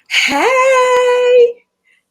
Hey,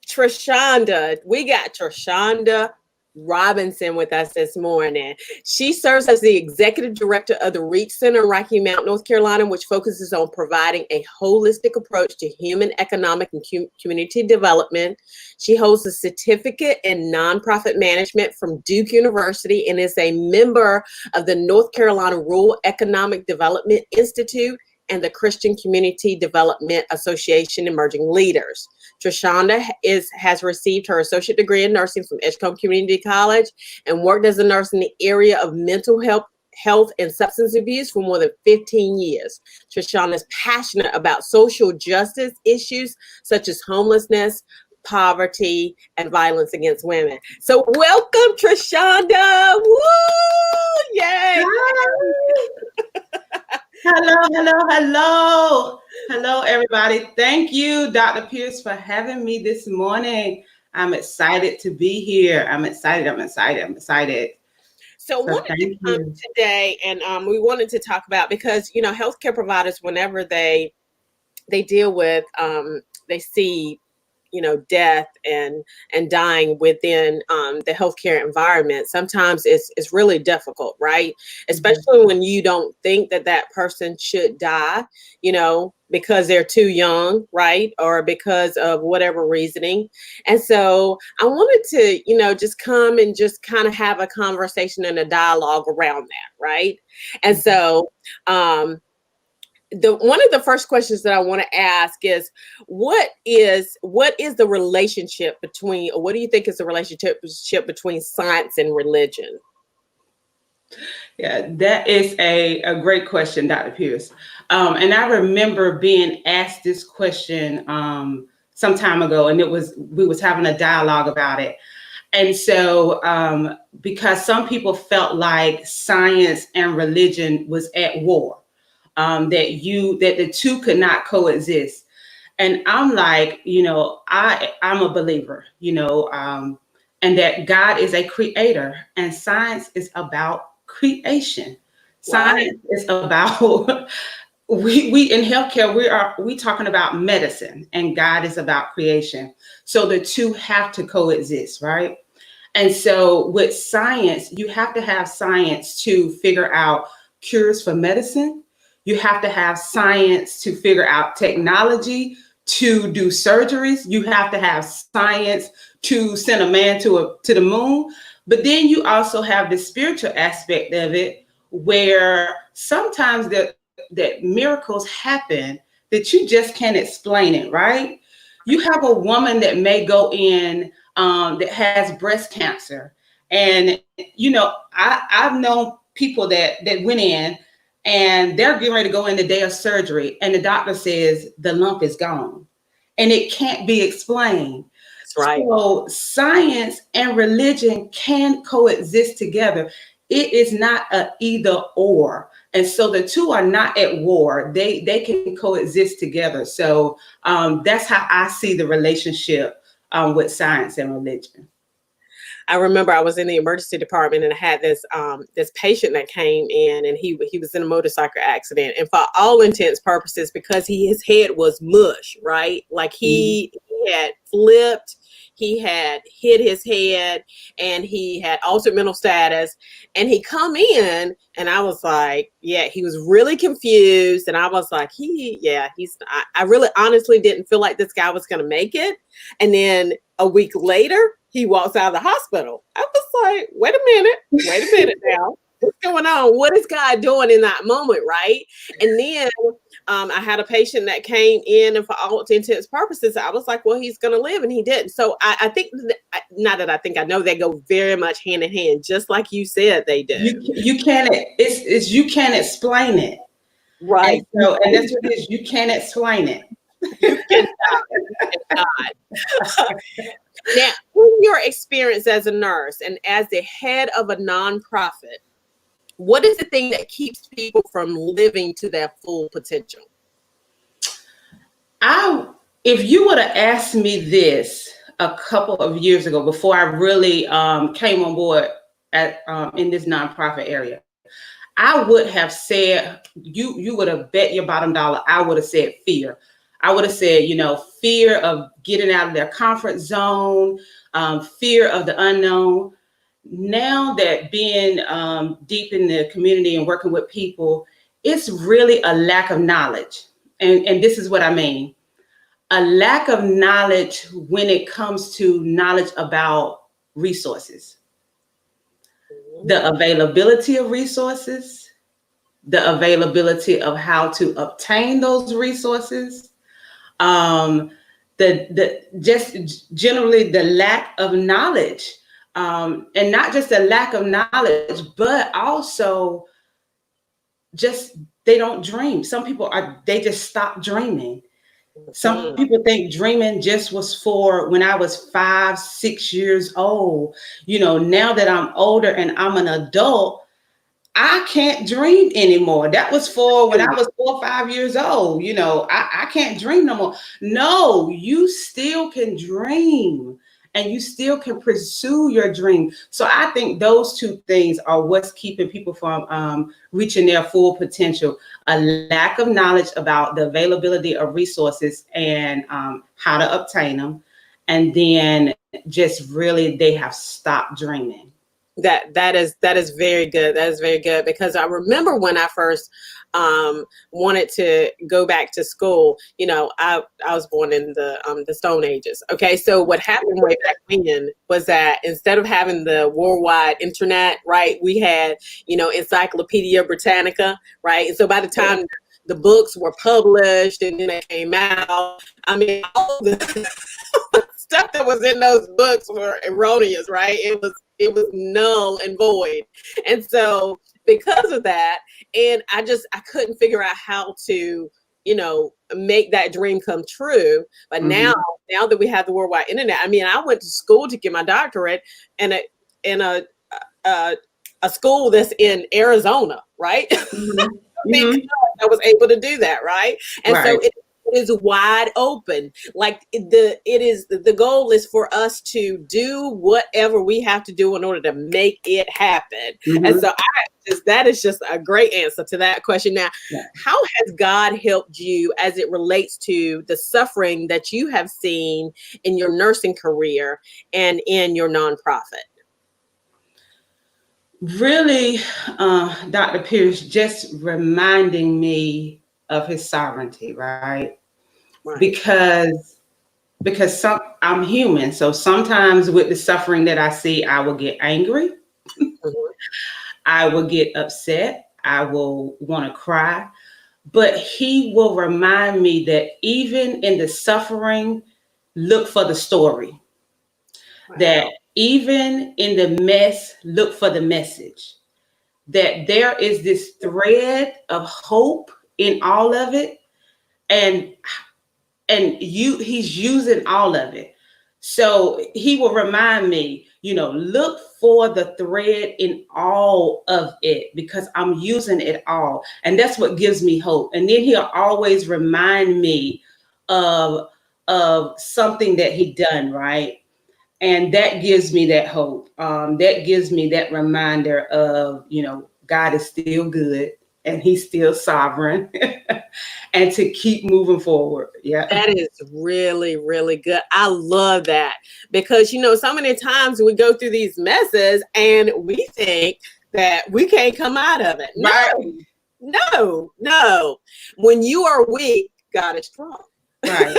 Trishonda. We got Trishonda Robinson with us this morning. She serves as the executive director of the Reach Center in Rocky Mount, North Carolina, which focuses on providing a holistic approach to human, economic, and community development. She holds a certificate in nonprofit management from Duke University and is a member of the North Carolina Rural Economic Development Institute and the Christian Community Development Association Emerging Leaders. Trishonda has received her associate degree in nursing from Edgecombe Community College and worked as a nurse in the area of mental health and substance abuse for more than 15 years. Trishonda is passionate about social justice issues such as homelessness, poverty, and violence against women. So welcome, Trishonda. Woo! Yay! Hello, everybody. Thank you, Dr. Pierce, for having me this morning. I'm excited to be here. I'm excited. So wanted to come today, and we wanted to talk about, because healthcare providers, whenever they deal with they see death and dying within the healthcare environment, sometimes it's really difficult, right? Especially when you don't think that person should die, because they're too young, right? Or because of whatever reasoning. And so I wanted to, just come and just kind of have a conversation and a dialogue around that, right? And so one of the first questions that I want to ask is, what is the relationship between, or what do you think is the relationship between science and religion? Yeah, that is a great question, Dr. Pierce. And I remember being asked this question some time ago, and we was having a dialogue about it. And so because some people felt like science and religion was at war. That the two could not coexist. And I'm like, I'm a believer, and that God is a creator and science is about creation. Science is about we in healthcare, we talking about medicine, and God is about creation. So the two have to coexist, right? And so with science, you have to have science to figure out cures for medicine. You have to have science to figure out technology to do surgeries. You have to have science to send a man to the moon. But then you also have the spiritual aspect of it, where sometimes that miracles happen that you just can't explain it, right? You have a woman that may go in that has breast cancer. And, I've known people that went in and they're getting ready to go in the day of surgery, and the doctor says the lump is gone and it can't be explained. That's right. So science and religion can coexist together. It is not an either or. And so the two are not at war. They can coexist together. So that's how I see the relationship with science and religion. I remember I was in the emergency department and I had this patient that came in, and he was in a motorcycle accident, and for all intents purposes, because his head was mush, right? Like he had flipped, he had hit his head, and he had altered mental status. And he come in, and I was like, yeah, he was really confused, and I was like, I really honestly didn't feel like this guy was going to make it. And then a week later, he walks out of the hospital. I was like, wait a minute now. What's going on? What is God doing in that moment, right? And then I had a patient that came in, and for all intents purposes, I was like, well, he's going to live, and he didn't. So I think, not that I think, I know they go very much hand in hand, just like you said they do. You can't, you can't explain it. Right. And that's what it is. You can't explain it. You cannot. Now, in your experience as a nurse and as the head of a nonprofit, what is the thing that keeps people from living to their full potential? If you would have asked me this a couple of years ago, before I really came on board in this nonprofit area, I would have said, you would have bet your bottom dollar, I would have said fear. I would have said, fear of getting out of their comfort zone, fear of the unknown. Now that being deep in the community and working with people, it's really a lack of knowledge. And this is what I mean. A lack of knowledge when it comes to knowledge about resources, the availability of resources, the availability of how to obtain those resources, the just generally the lack of knowledge, and not just a lack of knowledge, but also just they don't dream. Some people they just stop dreaming. Some people think dreaming just was for when I was 5, 6 years old. Now that I'm older and I'm an adult, I can't dream anymore. That was for when I was 4 or 5 years old. I can't dream no more. No, you still can dream and you still can pursue your dream. So I think those two things are what's keeping people from reaching their full potential. A lack of knowledge about the availability of resources and how to obtain them. And then just really they have stopped dreaming. That is very good. That is very good, because I remember when I first wanted to go back to school. I was born in the Stone Ages. Okay, so what happened way back then was that instead of having the worldwide internet, right, we had Encyclopedia Britannica, right, and so by the time the books were published and then they came out, I mean, all the stuff that was in those books were erroneous, right? It was null and void. And so because of that, and I couldn't figure out how to, make that dream come true. But now that we have the worldwide internet, I mean, I went to school to get my doctorate in a school that's in Arizona, right? Because I was able to do that, right? And so it is wide open. Like the goal is for us to do whatever we have to do in order to make it happen. And so that is just a great answer to that question. Now, how has God helped you as it relates to the suffering that you have seen in your nursing career and in your nonprofit? Really, Dr. Pierce, just reminding me of his sovereignty, right? Because I'm human. So sometimes with the suffering that I see, I will get angry. I will get upset. I will want to cry. But he will remind me that even in the suffering, look for the story. That even in the mess, look for the message. That there is this thread of hope in all of it. And he's using all of it. So he will remind me, look for the thread in all of it because I'm using it all. And that's what gives me hope. And then he'll always remind me of something that he done, right? And that gives me that hope. That gives me that reminder of, God is still good and he's still sovereign. And to keep moving forward. Yeah. That is really, really good. I love that because, so many times we go through these messes and we think that we can't come out of it. No. When you are weak, God is strong. Right.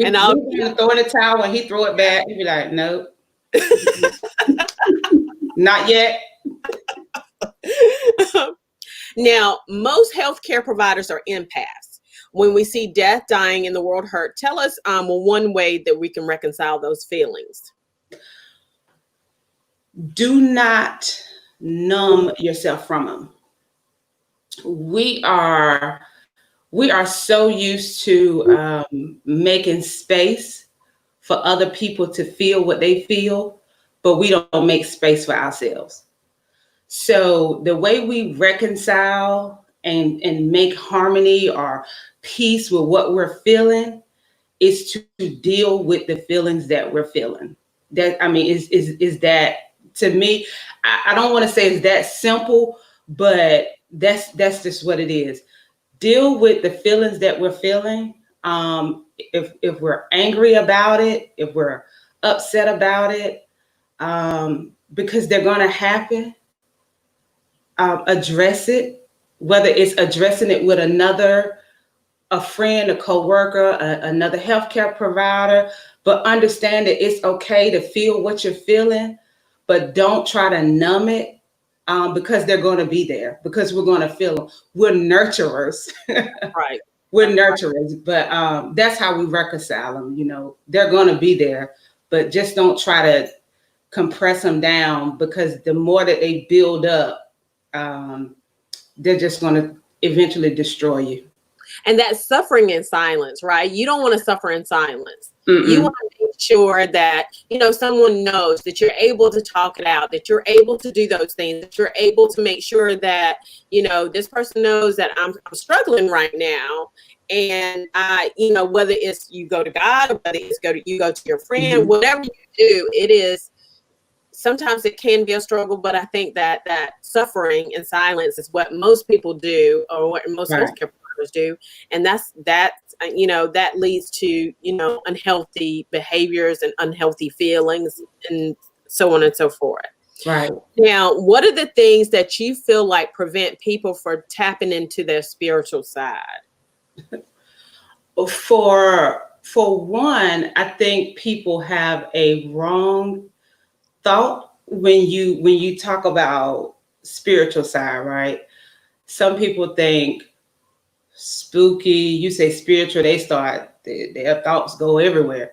And I'll throw in the towel and he throw it back. He'd be like, nope. Not yet. Now, most healthcare providers are empaths. When we see death, dying, and the world hurt, tell us one way that we can reconcile those feelings. Do not numb yourself from them. We are so used to making space for other people to feel what they feel, but we don't make space for ourselves. So the way we reconcile and make harmony or peace with what we're feeling is to deal with the feelings that we're feeling. That, I mean, is that, to me, I don't want to say it's that simple, but that's just what it is. Deal with the feelings that we're feeling. If we're angry about it, if we're upset about it, because they're going to happen, address it, whether it's addressing it with a friend, a coworker, another healthcare provider, but understand that it's okay to feel what you're feeling, but don't try to numb it, because they're going to be there, because we're going to feel them. We're nurturers. Right. We're nurturers, but that's how we reconcile them. You know, they're going to be there, but just don't try to compress them down, because the more that they build up, they're just going to eventually destroy you. And that's suffering in silence, right? You don't want to suffer in silence. Mm-mm. You want to make sure that, someone knows that you're able to talk it out, that you're able to do those things, that you're able to make sure that, this person knows that I'm struggling right now. And whether it's you go to God, or whether it's you go to your friend, Mm-hmm. whatever you do, it is, sometimes it can be a struggle, but I think that suffering in silence is what most people do, or what most healthcare providers do. And that leads to, unhealthy behaviors and unhealthy feelings and so on and so forth. Right. Now, what are the things that you feel like prevent people from tapping into their spiritual side? For one, I think people have a wrong thought when you talk about spiritual side, right? Some people think spooky. You say spiritual, their thoughts go everywhere.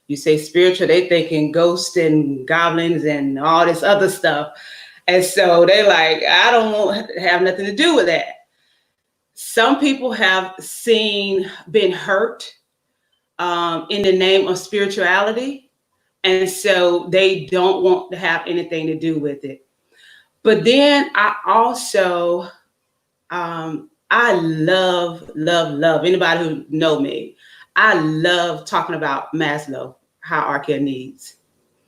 You say spiritual, they thinking ghosts and goblins and all this other stuff, and so they like, I don't want to have nothing to do with that. Some people have been hurt in the name of spirituality, and so they don't want to have anything to do with it. But then I also, I love anybody who know me. I love talking about Maslow hierarchy of needs.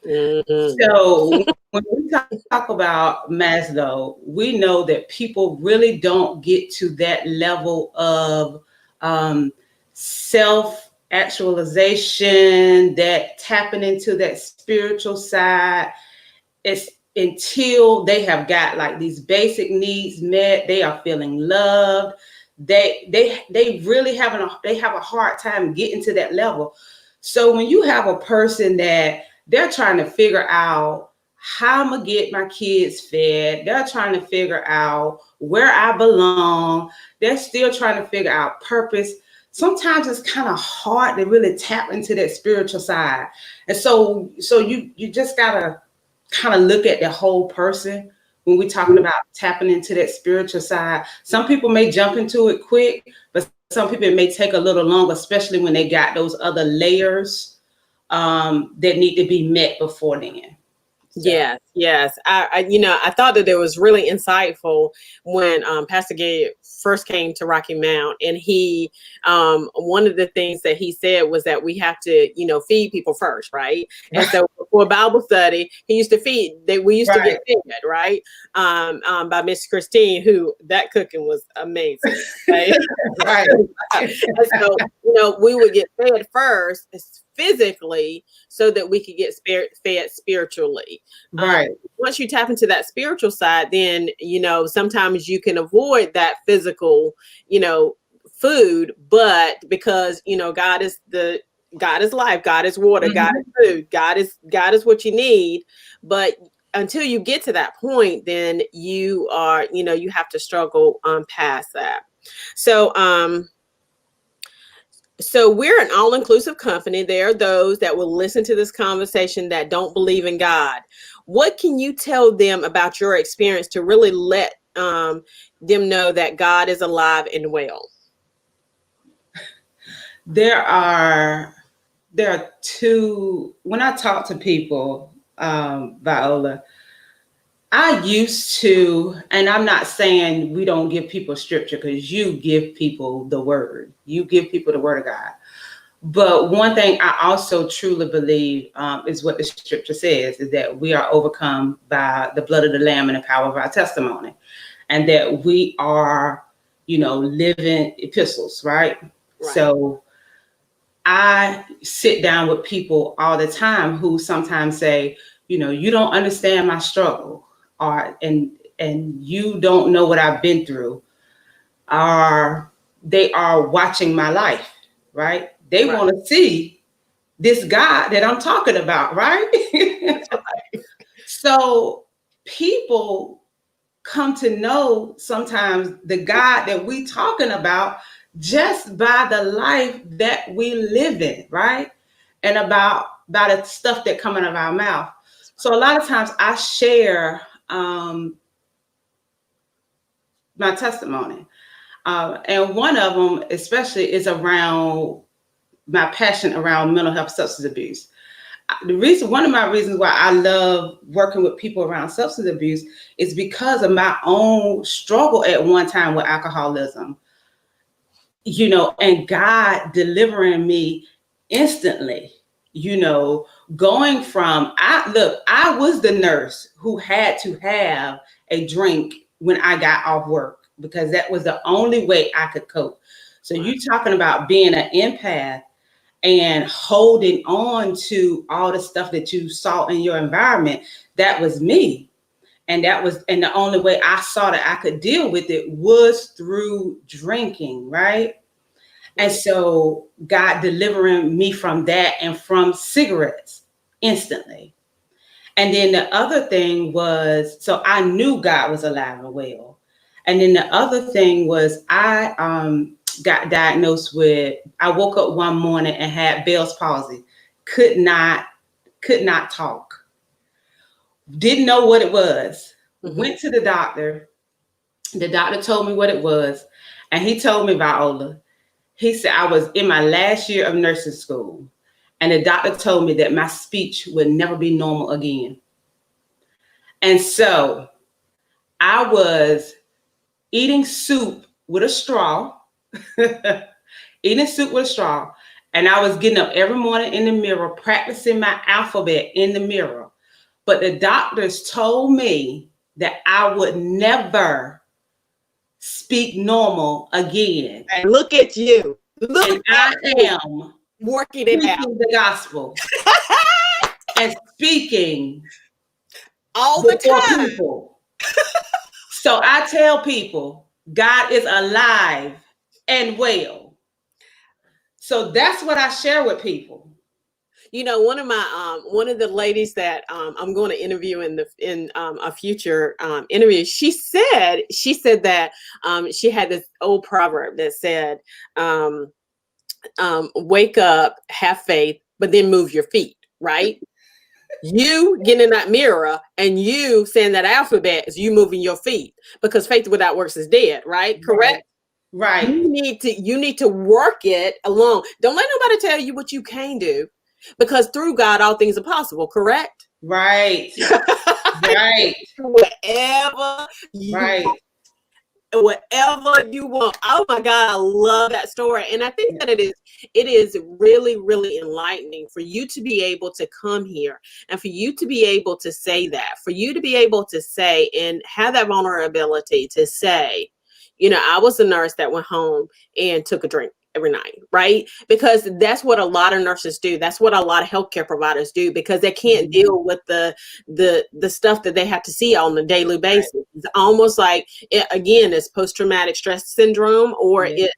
Mm-hmm. So when we talk about Maslow, we know that people really don't get to that level of self-actualization, that tapping into that spiritual side. It's until they have got like these basic needs met, they are feeling loved. They really have a hard time getting to that level. So when you have a person that they're trying to figure out how I'm gonna get my kids fed, they're trying to figure out where I belong, they're still trying to figure out purpose. Sometimes it's kind of hard to really tap into that spiritual side. And so you just gotta kind of look at the whole person when we're talking about tapping into that spiritual side. Some people may jump into it quick, but some people it may take a little longer, especially when they got those other layers that need to be met before then. So. Yes. I thought that it was really insightful when Pastor Gabe first came to Rocky Mount, and he one of the things that he said was that we have to feed people first, right? And so for Bible study, he used to feed. We used to get fed, right? By Miss Christine, who that cooking was amazing, right? Right. And so we would get fed first, physically, so that we could get fed spiritually. Right. Once you tap into that spiritual side, then sometimes you can avoid that physical food, but because God is life, God is water, mm-hmm. God is food, God is what you need. But until you get to that point, then you are you have to struggle past that. So we're an all-inclusive company. There are those that will listen to this conversation that don't believe in God. What can you tell them about your experience to really let them know that God is alive and well? There are two, when I talk to people, Viola, I used to, and I'm not saying we don't give people scripture, because you give people the word. You give people the word of God. But one thing I also truly believe is what the scripture says, is that we are overcome by the blood of the Lamb and the power of our testimony. And that we are, living epistles, right? So I sit down with people all the time who sometimes say, you don't understand my struggle, or and you don't know what I've been through. Are They are watching my life, right? They Right. want to see this God that I'm talking about, right? So people come to know sometimes the God that we talking about just by the life that we live in, right? And about the stuff that come out of our mouth. So a lot of times I share my testimony. And one of them especially is around my passion around mental health, substance abuse. One of my reasons why I love working with people around substance abuse is because of my own struggle at one time with alcoholism, and God delivering me instantly, going from, I was the nurse who had to have a drink when I got off work because that was the only way I could cope. So you talking about being an empath and holding on to all the stuff that you saw in your environment, that was me. And the only way I saw that I could deal with it was through drinking, right? And so God delivering me from that and from cigarettes instantly. And then the other thing was, so I knew God was alive and well. And then the other thing was I got diagnosed with, I woke up one morning and had Bell's palsy, could not talk, didn't know what it was, went to the doctor. The doctor told me what it was. And he told me, Viola, he said I was in my last year of nursing school. And the doctor told me that my speech would never be normal again. And so I was eating soup with a straw, eating soup with a straw. And I was getting up every morning in the mirror, practicing my alphabet in the mirror. But the doctors told me that I would never speak normal again. And look at you. Look And I am working it out. preaching the gospel and speaking all the time. People. So I tell people, God is alive and well. So that's what I share with people. One of the ladies that I'm going to interview in a future interview, she said that she had this old proverb that said, wake up, have faith, but then move your feet, right? You getting in that mirror and you saying that alphabet is you moving your feet, because faith without works is dead, right? Correct? Right. You need to work it alone. Don't let nobody tell you what you can do, because through God all things are possible, correct? Right. Right. Whatever you want. Oh my God, I love that story. And I think that it is really, really enlightening for you to be able to come here and for you to be able to say that, for you to be able to say and have that vulnerability to say, I was a nurse that went home and took a drink every night, right? Because that's what a lot of nurses do. That's what a lot of healthcare providers do, because they can't deal with the stuff that they have to see on a daily basis. Right. It's almost like, it's post-traumatic stress syndrome, or it's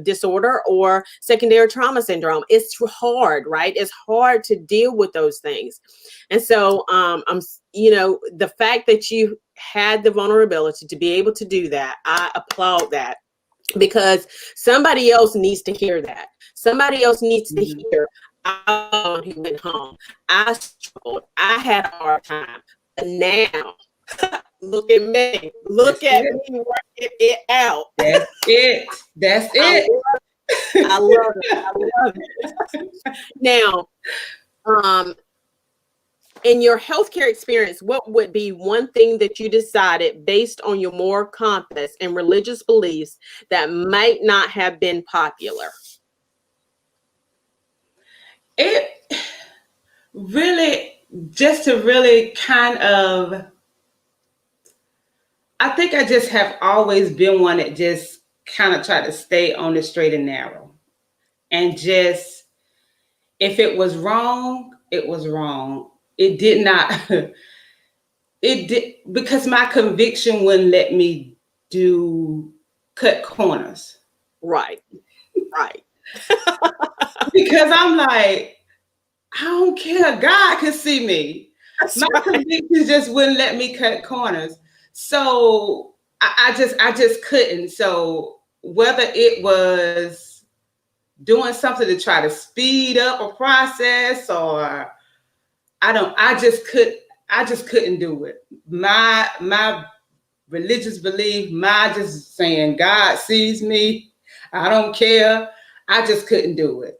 disorder, or secondary trauma syndrome. It's hard, right? It's hard to deal with those things. And so the fact that you had the vulnerability to be able to do that, I applaud that. Because somebody else needs to hear that. Somebody else needs to hear, he went home. I struggled. I had a hard time. But now, look at me. Look at me working it out. That's it. That's it. I love it. I love it. Now, in your healthcare experience, what would be one thing that you decided based on your moral compass and religious beliefs that might not have been popular? It really, just to really kind of, I think I just have always been one that just kind of tried to stay on the straight and narrow and just If it was wrong, it was wrong. It did not, it did, because my conviction wouldn't let me do cut corners. Right. Right. Because I'm like, I don't care. God can see me. That's My right. conviction just wouldn't let me cut corners. So I just couldn't. So whether it was doing something to try to speed up a process, or I just couldn't do it. My religious belief, my just saying God sees me. I don't care. I just couldn't do it.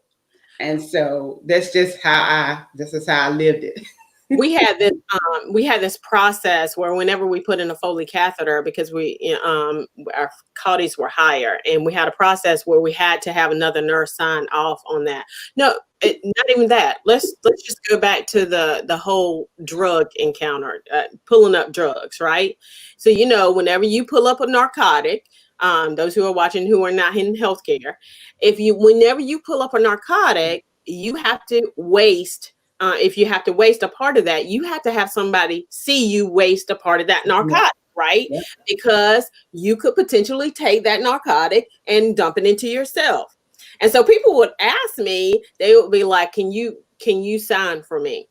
And so this is how I lived it. We had this process where whenever we put in a Foley catheter, because our caudis were higher, and we had a process where we had to have another nurse sign off on that. No, not even that. Let's just go back to the whole drug encounter, pulling up drugs, right? So whenever you pull up a narcotic, those who are watching who are not in healthcare, whenever you pull up a narcotic, you have to waste. If you have to waste a part of that, you have to have somebody see you waste a part of that narcotic, right? Yeah. Because you could potentially take that narcotic and dump it into yourself. And so people would ask me, they would be like, can you sign for me?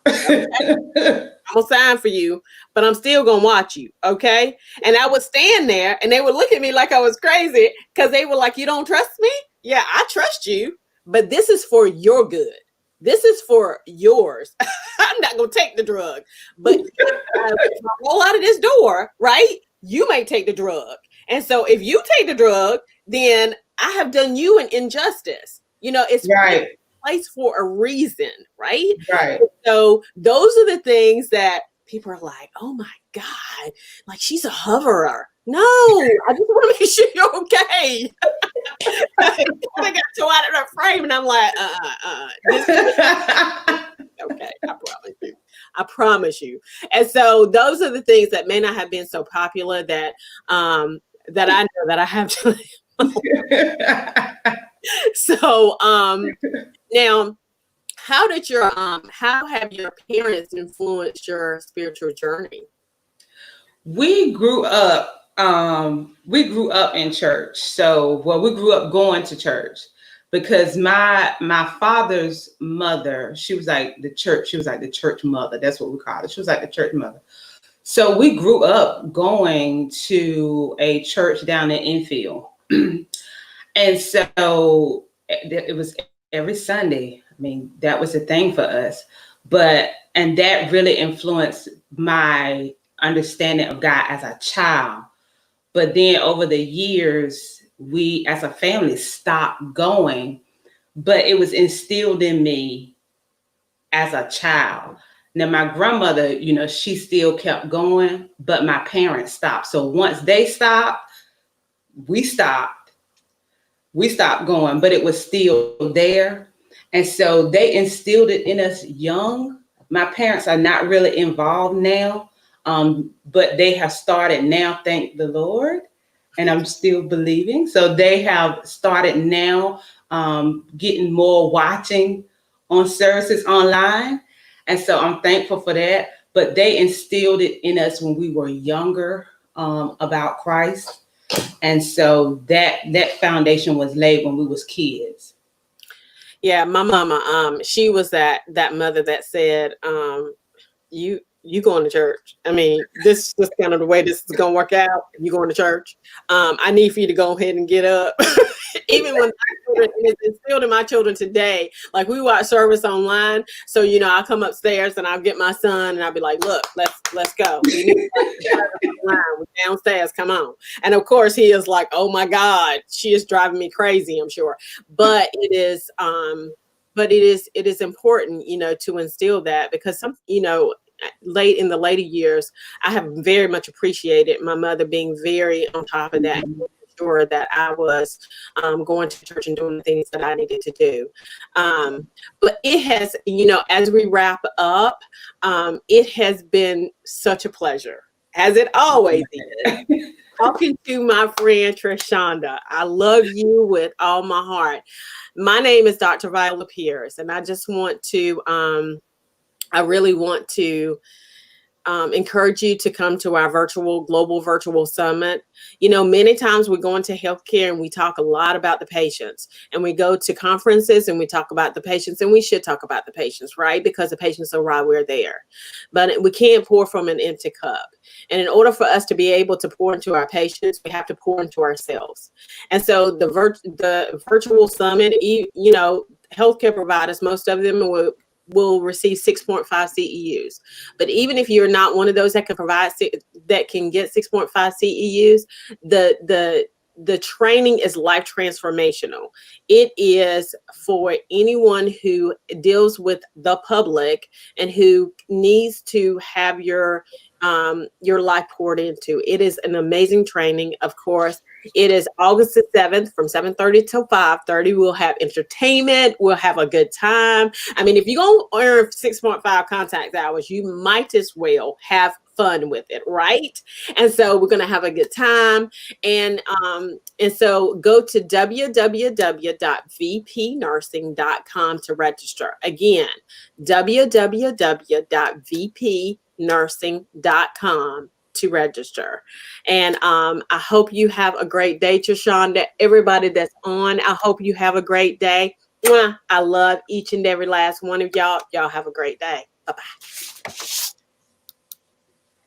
I'm gonna sign for you, but I'm still gonna watch you, okay? And I would stand there and they would look at me like I was crazy, because they were like, you don't trust me? Yeah, I trust you, but this is for your good. This is for yours. I'm not gonna take the drug, but if I roll out of this door, right? You may take the drug. And so if you take the drug, then I have done you an injustice. It's Right, place for a reason, right? right. So those are the things that people are like, oh my God, like she's a hoverer. No, I just want to make sure you're okay. I got tore out of that frame, and I'm like, this is okay. I promise you. I promise you. And so those are the things that may not have been so popular that that I know that I have to. So now, how have your parents influenced your spiritual journey? We grew up in church. So, well, we grew up going to church, because my father's mother, she was like the church mother. That's what we call it. She was like the church mother. So we grew up going to a church down in Enfield. And so it was every Sunday. I mean, that was a thing for us. And that really influenced my understanding of God as a child. But then over the years, we as a family stopped going, but it was instilled in me as a child. Now, my grandmother, she still kept going, but my parents stopped. So once they stopped, we stopped. We stopped going, but it was still there. And so they instilled it in us young. My parents are not really involved now, but they have started now, thank the Lord. And I'm still believing. So they have started now, getting more watching on services online. And so I'm thankful for that. But they instilled it in us when we were younger, about Christ. And so that foundation was laid when we was kids. Yeah, my mama, she was that mother that said, you going to church. I mean, this is kind of the way this is gonna work out. You going to church. I need for you to go ahead and get up. Even when it's instilled in my children today, like we watch service online. So, I'll come upstairs and I'll get my son and I'll be like, look, let's go. We need to watch the service online. We're downstairs, come on. And of course he is like, oh my God, she is driving me crazy, I'm sure. But it is important, to instill that, because late in the later years, I have very much appreciated my mother being very on top of that, sure that I was going to church and doing the things that I needed to do. But it has, as we wrap up, it has been such a pleasure as it always is. Talking to my friend Trishonda. I love you with all my heart. My name is Dr. Viola Pierce, and I just want to, I really want to encourage you to come to our global virtual summit. You know, many times we go into healthcare and we talk a lot about the patients, and we go to conferences and we talk about the patients, and we should talk about the patients, right? Because the patients are why we're there. But we can't pour from an empty cup. And in order for us to be able to pour into our patients, we have to pour into ourselves. And so the virtual summit, you know, healthcare providers, most of them will receive 6.5 CEUs. But even if you're not one of those that can that can get 6.5 CEUs, the training is life transformational. It is for anyone who deals with the public and who needs to have your life poured into. It is an amazing training. Of course, it is August the 7th from 7:30 till 5:30. We'll have entertainment. We'll have a good time. I mean, if you're going to earn 6.5 contact hours, you might as well have fun with it, right? And so we're going to have a good time. And so go to www.vpnursing.com to register. Again, www.vpnursing.com to register. And I hope you have a great day, Trishonda. Everybody that's on, I hope you have a great day. I love each and every last one of y'all. Y'all have a great day. Bye-bye.